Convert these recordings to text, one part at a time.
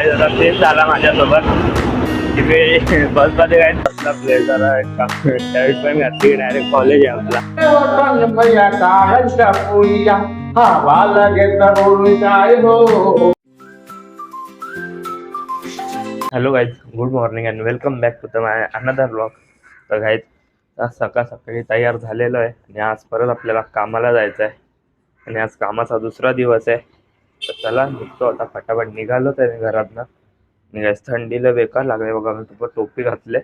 काय जरा सेम झाला माझ्यासोबत की मी बसमध्ये काय बसला प्ले जरा शर्ट पण घातली डायरेक्ट कॉलेज आहे आपला. Hello guys, good morning and welcome back to the my another blog. तर गाईज आज सकाळ सकाळी तयार झालेलो आहे आणि आज परत आपल्याला कामाला जायचं आहे आणि आज कामाचा दुसरा दिवस आहे. तर चला निघतो आता, फटाफट निघालो तर घरातनं. गाईज थंडीला बेकार लागले बघा, मी तुला टोपी घातले,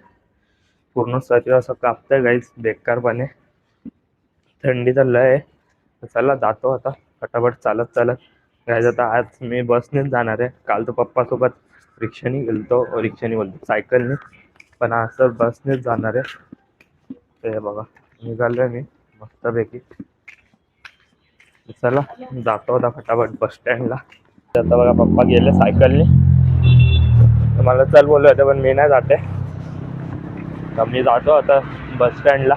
पूर्ण शरीर असं कापतंय गाईज बेकारपणे, थंडी तर लय आहे. तर चला जातो आता फटाफट चालत चालत. गाईज आता आज मी बसनेच जाणार आहे. काल तर पप्पासोबत रिक्षाने गेलतो, रिक्षाने बोलतो सायकलने, पण आज तर बसनेच जाणार आहे. ते बघा निघालोय मी मस्तपैकी. चला जातो आता फटाफट बस स्टँडला. आता बघा पप्पा गेले सायकलने, मला चल बोलले होते पण मी नाही जाते. तर मी जातो आता बस स्टँडला.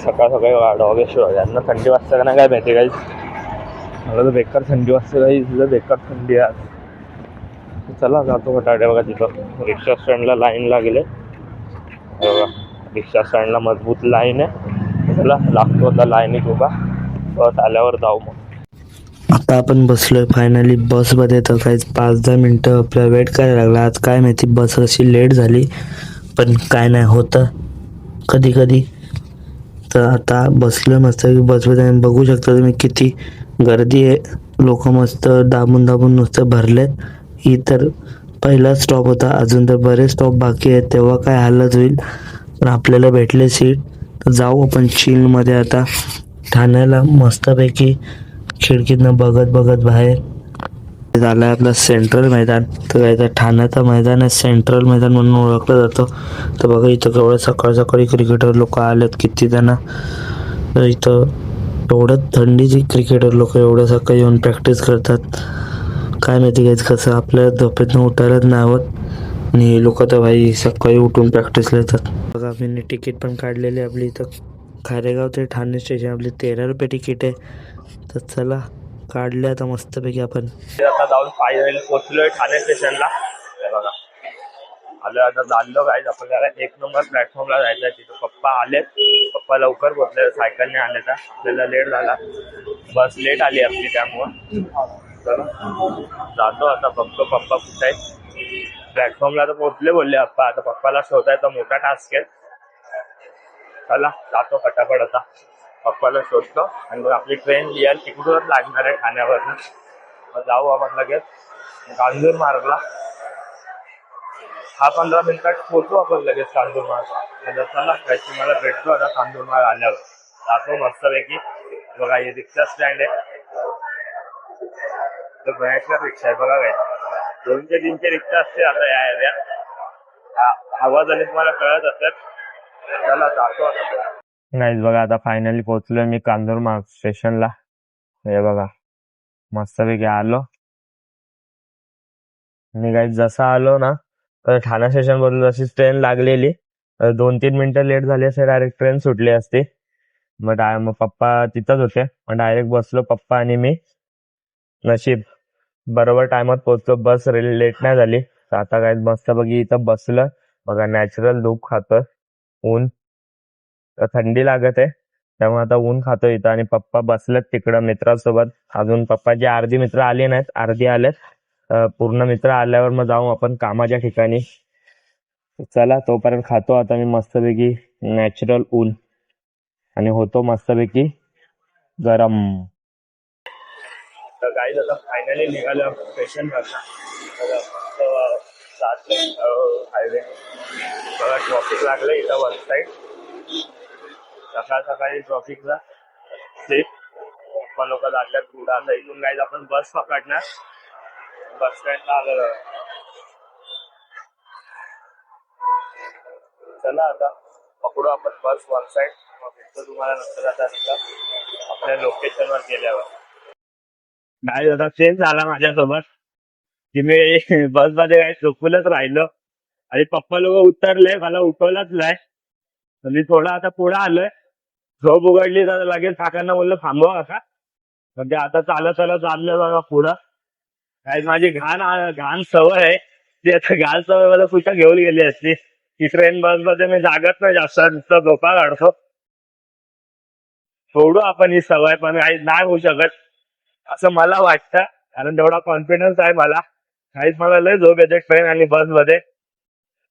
सकाळ सकाळी डॉगेश्वर यांना थंडी वाजता का नाही काय माहिती काही, मला तर बेकार थंडी वाजते काही, तुझं बेकार थंडी आहे. चला जातो फटाफट. बघा तिथं रिक्षा स्टँडला लाईन लागले बघा, रिक्षा स्टँडला मजबूत लाईन आहे. चला लागतो आता लाईनीत उभा, बस आल्यावर जाऊ मग. आता आपण बसलोय फायनली बसमध्ये. तर काही 5-10 मिनटं आपल्याला वेट करायला लागला. आज काय माहिती बस अशी लेट झाली, पण काय नाही होतं कधी कधी. तर आता बसलोय मस्त बसमध्ये, बघू शकता तुम्ही किती गर्दी आहे. लोक मस्त दाबून दाबून नुसतं भरलेत. ही तर पहिला स्टॉप होता, अजून तर बरेच स्टॉप बाकी आहेत, तेव्हा काय हालत होईल. पण आपल्याला भेटले सीट, तर जाऊ आपण चिलमध्ये आता ठाण्याला मस्तपैकी. खिडकीतनं बघत बघत बाहेर झालं आपलं सेंट्रल मैदान. तर काय ठाण्याचं मैदान आहे, सेंट्रल मैदान म्हणून ओळखलं जातं. तर बघा इथं केवढं सकाळ सकाळी क्रिकेटर लोक आलेत, किती जण. तर इथं एवढं थंडीची क्रिकेटर लोक एवढ्या सकाळी येऊन प्रॅक्टिस करतात. काय माहिती काय कसं, आपल्या झोपेतनं उठायलाच नाही आवत आणि हे लोक तर भाई सकाळी उठून प्रॅक्टिसला येतात. बघा मी तिकीट पण काढलेली आपली इथं खारेगाव ते ठाणे स्टेशन, आपली 13 रुपये तिकीट आहे. तर चला काढले आता मस्तपैकी आपण. आता जाऊन फायनली पोहोचलोय ठाणे स्टेशनला. बघा आलं, आता चाललो काय आपण जरा 1 नंबर प्लॅटफॉर्मला जायचं आहे. तिथं पप्पा आलेत, पप्पा लवकर पोहोचले, सायकलने आले तर आपल्याला लेट झाला, बस लेट आली आपली, त्यामुळं चला जातो आता. बघतो पप्पा कुठे आहेत. प्लॅटफॉर्मला तर पोहोचले बोलले पप्पा, आता पप्पाला शोधायचा मोठा टास्क आहे. चला जातो फटाफट आता, पप्पाला शोधतो आणि मग आपली ट्रेन लिहाल तिकडूनच लागणार आहे ठाण्यावरनं. मग जाऊ आपण लगेच कांजूर मार्गला. 15 मिनिटात पोहोचू आपण लगेच कांजूर मार्ग. चला त्याची मला भेटतो आता कांजूर मार्ग आल्यावर, जातो मस्तपैकी. बघा हे रिक्षा स्टँड आहे, तर भयंकर रिक्षा आहे बघा. काय 200-300 रिक्षा असते आता या एरियात, आवाजाने तुम्हाला कळत असेल. चला जातो नाही. बघा आता फायनली पोहोचलोय मी कांजूर मार्ग स्टेशनला. हे बघा मस्तपैकी आलो मी. काही जसा आलो ना तर ठाणा स्टेशन बरोबर जशी ट्रेन लागलेली, 2-3 मिनिटं लेट झाली असे, डायरेक्ट ट्रेन सुटली असती. मग पप्पा तिथंच होते, मग डायरेक्ट बसलो पप्पा आणि मी. नशीब बरोबर टायमात पोहोचलो, बस लेट नाही झाली. तर आता काय मस्त बघी इथं बसलं बघा, नॅचरल लुक खातोय. ऊन थंडी लागत आहे त्यामुळे आता ऊन खातोय इथं, आणि पप्पा बसलेत तिकडं मित्रांसोबत. अजून पप्पाची अर्धी मित्र आली नाहीत, अर्धी आलेत. पूर्ण मित्र आल्यावर मग जाऊ आपण कामाच्या ठिकाणी. चला तोपर्यंत खातो आता मी मस्तपैकी नॅचरल ऊन, आणि होतो मस्तपैकी गरम. तर काही आता फायनली निघालो स्टेशनवरचा. हायवे बघा, ट्रॉफिक लागलं इथं वन साईड. सकाळ सकाळी ट्रॉफिकला सेफ पण लोक लागल्यात पुढं. आता इथून काही आपण बस पकडणार, बस स्टँडला आलेलो. चला आता पकडू आपण बस वन साईड, मग भेटतो तुम्हाला नंतर आता आपल्या लोकेशनवर गेल्यावर. काय आता चेंज झाला माझ्यासोबत की मी बस मध्ये काही झोपूनच राहिलो आणि पप्पा लोक उतरले, मला उठवलंच नाही. मी थोडा आता पुढे आलोय, झोप उघडली तर लगेच काकांना बोललो थांबवा का, म्हणजे आता चालत चालत चाललोय बघा पुढं. काय माझी घाण सवय आहे ती आता घाण सवय मला कुठं घेऊन गेली असती की ट्रेन बस मध्ये मी जागत नाही जास्त नुसतं झोपा काढतो. सोडू आपण ही सवय पण काही नाही होऊ शकत असं मला वाटतं कारण तेवढा कॉन्फिडन्स आहे मला. काहीच मला लय झोप येते ट्रेन आणि बस मध्ये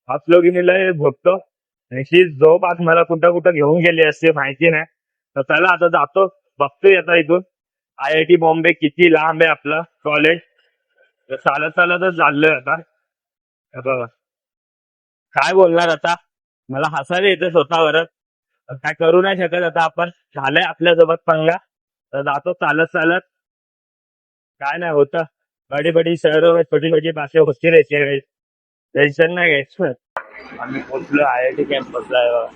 हसलो की मी लय झोपतो आणि ही झोप आज मला कुठं कुठं घेऊन गेली असते माहिती नाही. तर चला आता जातो बघतोय आता इथून IIT बॉम्बे किती लांब आहे आपलं कॉलेज. तर चालत चालतच चाललोय आता. हे बघा काय बोलणार आता मला हसायला येते स्वतःवरच काय करू नाही शकत आता आपण झालंय आपल्यासोबत पंगा. तर जातो चालत चालत काय नाही होतं. बडी बडी शहरों में छोटी छोटी बातें होती रहती है टेन्शन नाही घ्यायचं. आम्ही पोहोचलो IIT कॅम्पसला आहे बघा.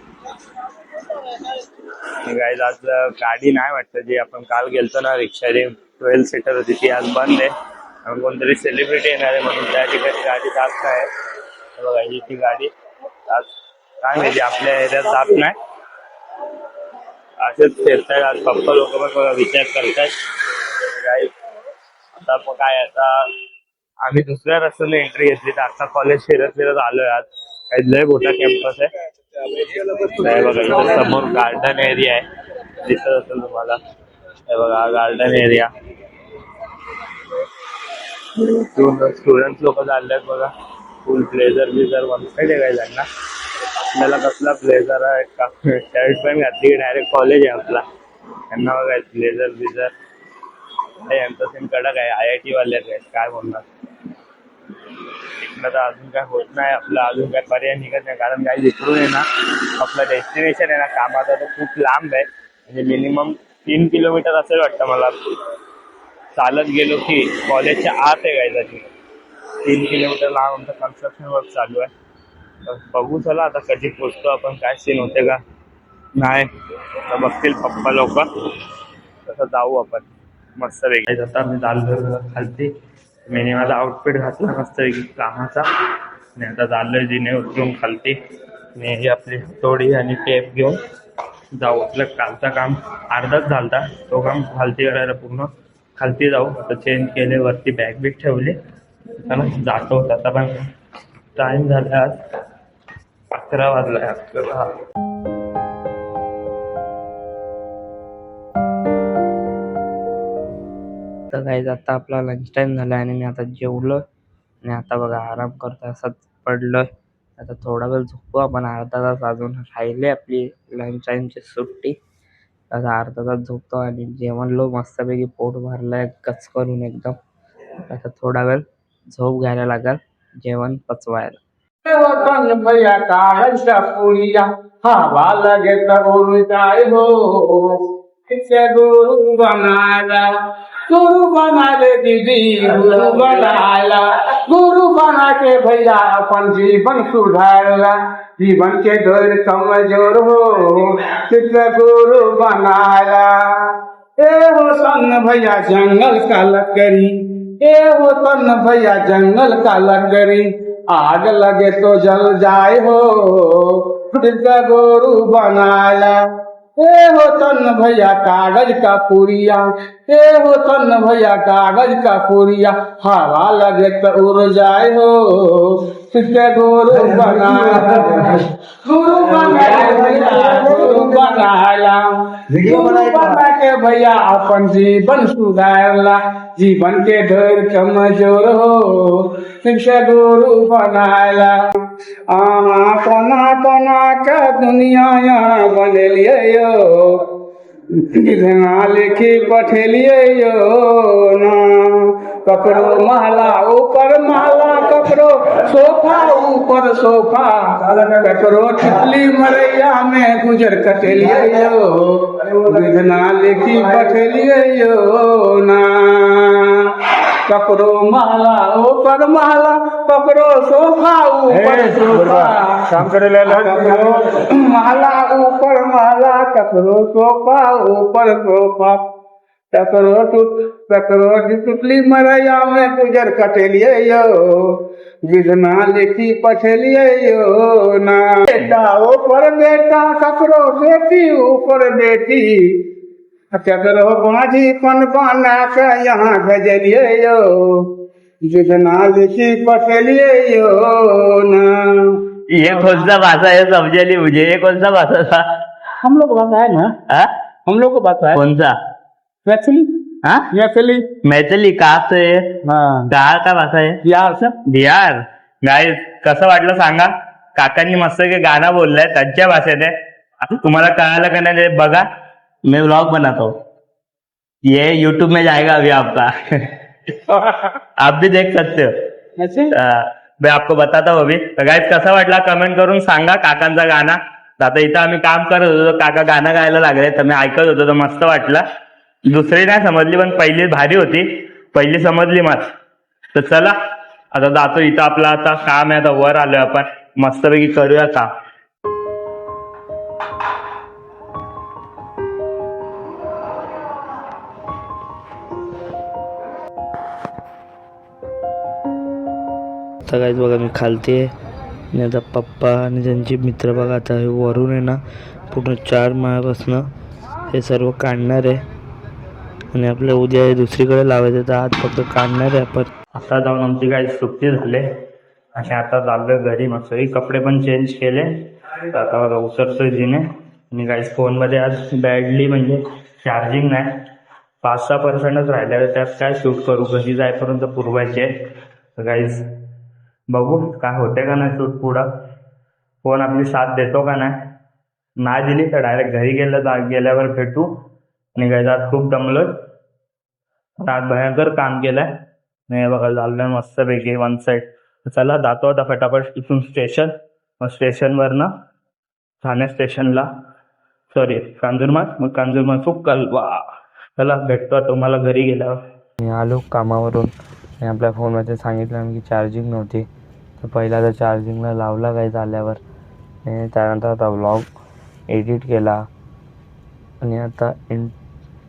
गाईज आज गाडी नाही वाटतं जी आपण काल गेलतो ना रिक्षाने 12 सीटर होती ती आज बंद आहे. आणि कोणतरी सेलिब्रिटी येणार आहे म्हणून त्या ठिकाणी गाडी जात नाही. हे बघा ही ती गाडी आज काय माहिती आपल्या एरियात जात नाही. असेच फिरतायत आज पप्पा लोक पण बघा विचार करतायत. गाईज आता मग काय आता आम्ही दुसऱ्या रस्त्याने एंट्री घेतली तर आता कॉलेज फिरत फिरत आलोय आज. काही लय मोठा कॅम्पस आहे. हे बघा इथं समोर गार्डन एरिया आहे दिसत असेल तुम्हाला. हे बघा गार्डन एरिया स्टुडंट लोक चाललेत बघा. फुल ब्लेझर बिझर म्हणून काय त्यांना आपल्याला कसला ब्लेझर आहे का शर्ट पण घातली डायरेक्ट कॉलेज आहे आपला. त्यांना बघा ब्लेझर बिझर यांचा सीन कडक आहे. IIT वाल्याच आहेत काय बोलणार. इकडं तर अजून काय होत नाही आपलं अजून काय पर्याय निघत नाही कारण काही इकडून आहे ना आपलं डेस्टिनेशन आहे ना कामाचा तो खूप लांब आहे. म्हणजे मिनिमम 3 किलोमीटर असेल वाटतं मला. चालत गेलो की कॉलेजच्या आत आहे काय त्याची 3 किलोमीटर लांब आमचं कन्स्ट्रक्शन वर्क चालू आहे. तर बघू चला आता कधी पोचतो आपण काय सीन होते का नाही तर बघतील पप्पा लोक तसं जाऊ आपण मस्त वेगळी. आता मी चाललोय खालती मी माझा आउटफिट घातला मस्त वेगळी कामाचा आणि आता चाललोय जिने उतरून खालती. मी आपली हातोडी आणि टेप घेऊन जाऊ. आपलं कालचा काम अर्धाच झालता तो काम खालती करायला पूर्ण खालती जाऊ. आता चेंज केले वरती बॅग बिग ठेवली चला जातो. आता पण टाइम झाला आज 11 वाजलाय. 11 तर काही आता आपला लंच टाइम झाला आणि मी आता जेवलो आणि आता बघा आराम करतो असंच पडलोय. आता थोडा वेळ झोपू आपण. अर्धा तास अजून राहिले आपली लंच टाइमची सुट्टी. आता अर्धा तास झोपतो आणि जेवणलो मस्तपैकी पोट भरलंय कच करून एकदम. आता थोडा वेळ झोप घ्यायला लागल जेवण पचवायला. वतन भैया काळ्या पुरिया हवा लगे तर काय हो किसे गुरु बनाला गुरु बनाले दीदी गुरु बनाला गुरु बना के भैया अपन जीवन सुधारला जीवन के दर कमजोर हो किसे गुरु बनाला. ए हो सन भैया जंगल का लकड़ी ए हो सन भैया जंगल का लकड़ी आग लगे तो जल जाए हो किसका गुरु बनाला. ए हो तन भैया कागज का पुरिया ए हो तन भैया कागज का पुरिया हवा लगे तो उड़ जाए हो किसका गुरु बनाला. गुरु बना के भैया गुरु बनाला गुरु बना के भैया अपन जीवन सुधारला जीवन के डर कमजोर हो शिक्षा गुरु बनाला. कोना का दुनिया यहाँ बनेलिए यो लिखना लिखी पठेलिए यो ना ककरो महला ऊपर महला ककरो सोफा ऊपर सोफा ककरो ठिकली मरैया में गुजर कटेलिए यो लिखना लिखी पठेलिए यो ना ककरो महला ऊपर महला ककरो सोफा ऊपर सोफा काम करायला ककरो महला ऊपर महला ककरो सोफा ऊपर सोफा ककरो टुटली मरैया में गुजर कटेलिए यो विधना लिखी पठेलिए यो ना. बेटा ऊपर बेटा ककरो बेटी ऊपर बेटी ककरो बाजी पन बना के यहाँ भेजलिए यो जिगनालची पटली यो ना. ये कौन सा भाषा है समझे नहीं मुझे, ये कौन सा भाषा था? हम लोग भाषा है ना, हाँ? हम लोग को भाषा है कौन सा? मैथिली. हाँ? मैथिली. मैथिली कहाँ से है? हा. कहाँ का भाषा है? बिहार से. बिहार. गाईज कसं वाटलं सांगा. काकांनी मस्त की गाणं बोललंय त्यांच्या भाषेत आहे. आता तुम्हाला कळालं का नाही ते बघा. मैं व्लॉग बनाता हूँ, ये यूट्यूब में जाएगा अभी आपका. आप भी देख सकते हो. ऐसे मैं आपको बताता हूँ अभी. तर गाईज कसा वाटला कमेंट करून सांगा काकांचा गाणं. तर आता इथं आम्ही काम करत होतो, काका गाणं गायला लागले तर मी ऐकत होतो, तर मस्त वाटलं. दुसरी नाही समजली पण पहिली भारी होती, पहिली समजली मस्त. तर चला आता जातो, इथं आपलं आता काम आहे, आता वर आलोय आपण, मस्तपैकी करूया काम. आता काहीच बघा मी खालती आहे आणि आता पप्पा आणि त्यांचे मित्र बघा आता हे वरून आहे ना पूर्ण 4 माळ्यापासनं हे सर्व काढणार आहे आणि आपल्या उद्या हे दुसरीकडे लावायचं, तर आज फक्त काढणार आहे आपण. आता जाऊन आमची काही सुट्टी झाले आणि आता चाललोय घरी. मस्त कपडे पण चेंज केले. तर आता बघा उतरतोय जिने. आणि काही फोनमध्ये आज बॅडली म्हणजे चार्जिंग नाही, 5-6% राहिल्या, त्यात काय शूट करू, घरी जाईपर्यंत पुरवायचे. तर काहीच बघू काय होते का नाही शूट पुढं, फोन आपली साथ देतो का नाही दिली तर डायरेक्ट घरी गेल्यावर भेटू. आणि काही आज खूप दमलोय, आज भयंकर काम केलंय. नाही बघा चाललंय मस्तपैकी वन साईड. चला जातो आता फटाफट इथून स्टेशन, मग स्टेशनवरनं ठाणे स्टेशनला, सॉरी कांजूरमार्ग, मग कांजूरमार्ग खूप कलवा. चला भेटतो तुम्हाला घरी गेल्यावर. मी आलो कामावरून आणि आपल्या फोनमध्ये सांगितलं की चार्जिंग नव्हती, तर पहिला तर चार्जिंगला लावला काही झाल्यावर आणि त्यानंतर आता व्लॉग एडिट केला आणि आता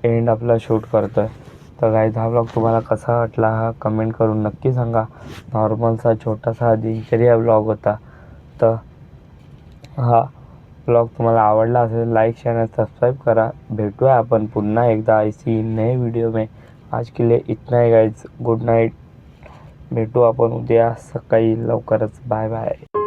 एंड आपला शूट करतो आहे. तर गाईज हा व्लॉग तुम्हाला कसा वाटला हा कमेंट करून नक्की सांगा. नॉर्मलचा छोटासा दिनचर्या व्लॉग होता. तर हा व्लॉग तुम्हाला आवडला असेल लाईक शेअर आणि सबस्क्राईब करा. भेटूया आपण पुन्हा एकदा ऐसी नए वीडियो में. आज के लिए इतना ही गाइज, गुड नाईट. भेटू आपण उद्या सकाळी लवकरच. Bye bye.